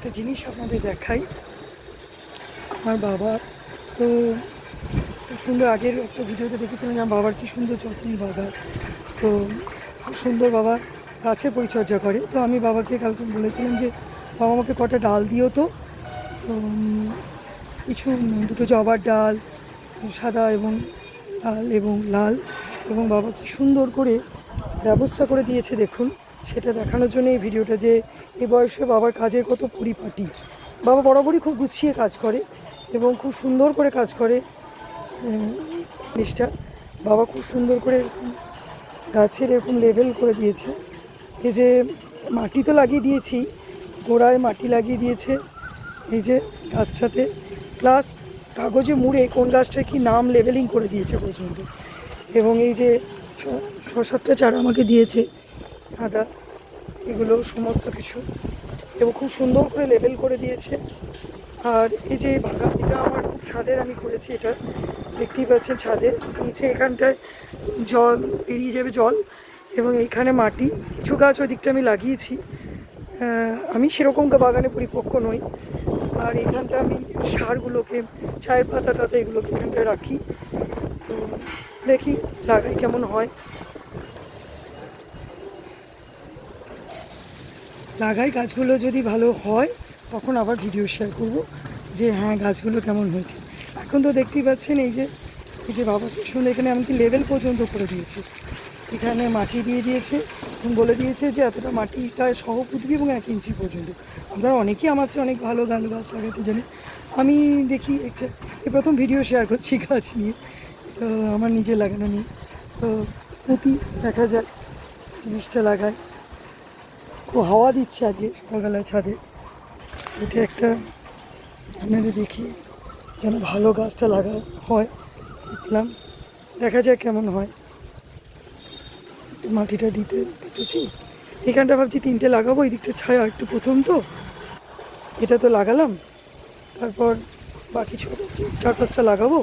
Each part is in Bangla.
একটা জিনিস আপনাদের দেখাই। আমার বাবা তো খুব সুন্দর, আগের একটা ভিডিওতে দেখেছিলাম যে আমার বাবার কী সুন্দর যত্নের বাগান। তো খুব সুন্দর বাবা গাছের পরিচর্যা করে। তো আমি বাবাকে কালকে বলেছিলাম যে বাবা আমাকে কটা ডাল দিও তো। কিছু দুটো জবার ডাল, সাদা এবং লাল, এবং বাবা কি সুন্দর করে ব্যবস্থা করে দিয়েছে দেখুন। সেটা দেখানোর জন্য এই ভিডিওটা, যে এই বয়সে বাবার কাজের কত পরিপাটি। বাবা বরাবরই খুব গুছিয়ে কাজ করে এবং খুব সুন্দর করে কাজ করে। জিনিসটা বাবা খুব সুন্দর করে গাছের এরকম লেভেল করে দিয়েছে। এই যে মাটি তো লাগিয়ে দিয়েছি, গোড়ায় মাটি লাগিয়ে দিয়েছে এই যে গাছটাতে, প্লাস কাগজে মুড়ে কোন গাছটার কি নাম লেভেলিং করে দিয়েছে পর্যন্ত। এবং এই যে 6-7টা চারা আমাকে দিয়েছে আদা, এগুলো সমস্ত কিছু এবং খুব সুন্দর করে লেভেল করে দিয়েছে। আর এই যে বাগান, এটা আমার খুব স্বাদের আমি করেছি। এটা দেখতেই পাচ্ছেন ছাদে নিচে এখানটায় জল বেরিয়ে যাবে জল, এবং এইখানে মাটি। কিছু গাছ ওই দিকটা আমি লাগিয়েছি। আমি সেরকম বাগানে পরিপক্ক নই। আর এখানটা আমি সারগুলোকে, চায়ের পাতা টাতা এগুলোকে এখানটায় রাখি। তো দেখি লাগাই কেমন হয়। লাগাই গাছগুলো যদি ভালো হয় তখন আবার ভিডিও শেয়ার করব যে হ্যাঁ গাছগুলো কেমন হয়েছে। এখন তো দেখতেই পাচ্ছেন এই যে বাবা কি সুন্দর এখানে এমনকি লেভেল পর্যন্ত করে দিয়েছে। এখানে মাটি দিয়ে দিয়েছে এবং বলে দিয়েছে যে এতটা মাটিটা সহ পুঁতবি এবং 1 ইঞ্চি পর্যন্ত। আপনারা অনেকেই আমার চেয়ে অনেক ভালো গাছ লাগাতে জানে। আমি দেখি একটা এই প্রথম ভিডিও শেয়ার করছি গাছ নিয়ে, তো আমার নিজে লাগানো নিয়ে। তো পুঁতি, দেখা যায় জিনিসটা লাগায়। খুব হাওয়া দিচ্ছে আজকে সকালবেলায় ছাদে। এটা একটা আপনাদের দেখি যেন ভালো গাছটা লাগা হয়, দেখলাম, দেখা যায় কেমন হয়। মাটিটা দিতেছি এখানটা, ভাবছি 3টে লাগাবো। এই দিকটা ছায়া একটু প্রথম, তো এটা তো লাগালাম, তারপর বাকি 4-5টা লাগাবো।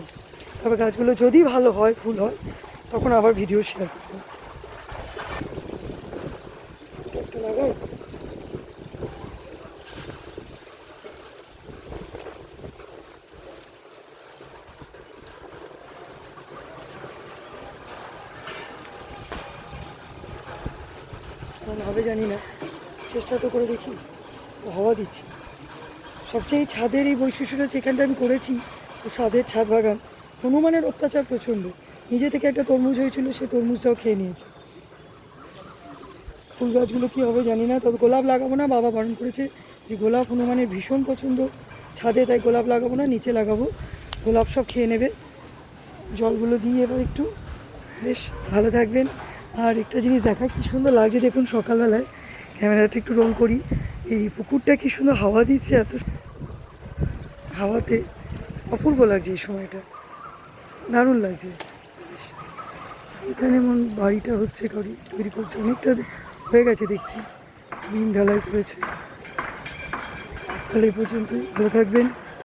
তারপর গাছগুলো যদি ভালো হয়, ফুল হয়, তখন আবার ভিডিও শেয়ার করবো। একটা লাগাই। কেমন হবে জানি না, চেষ্টা তো করে দেখি। হাওয়া দিচ্ছে। সবচেয়ে ছাদের এই বৈশিষ্ট্যটা যেখানটা আমি করেছি, তো ছাদের ছাদ বাগান, হনুমানের অত্যাচার প্রচণ্ড। নিজে থেকে একটা তরমুজ হয়েছিল, সেই তরমুজটাও খেয়ে নিয়েছে। ফুল গাছগুলো কী হবে জানি না, তবে গোলাপ লাগাবো না। বাবা বারণ করেছে যে গোলাপ হনুমানের ভীষণ পছন্দ ছাদে, তাই গোলাপ লাগাবো না, নিচে লাগাবো। গোলাপ সব খেয়ে নেবে। জলগুলো দিয়ে এবার একটু বেশ ভালো থাকবেন। আর একটা জিনিস দেখা কী সুন্দর লাগছে দেখুন, সকালবেলায় ক্যামেরাটা একটু রোল করি, এই পুকুরটা কী সুন্দর হাওয়া দিচ্ছে, এত হাওয়াতে অপূর্ব লাগছে এই সময়টা, দারুণ লাগছে। এখানে এমন বাড়িটা হচ্ছে, তৈরি করছে, অনেকটা হয়ে গেছে দেখছি, বিম ঢালাই করেছে। তাহলে এই পর্যন্তই, ভালো থাকবেন।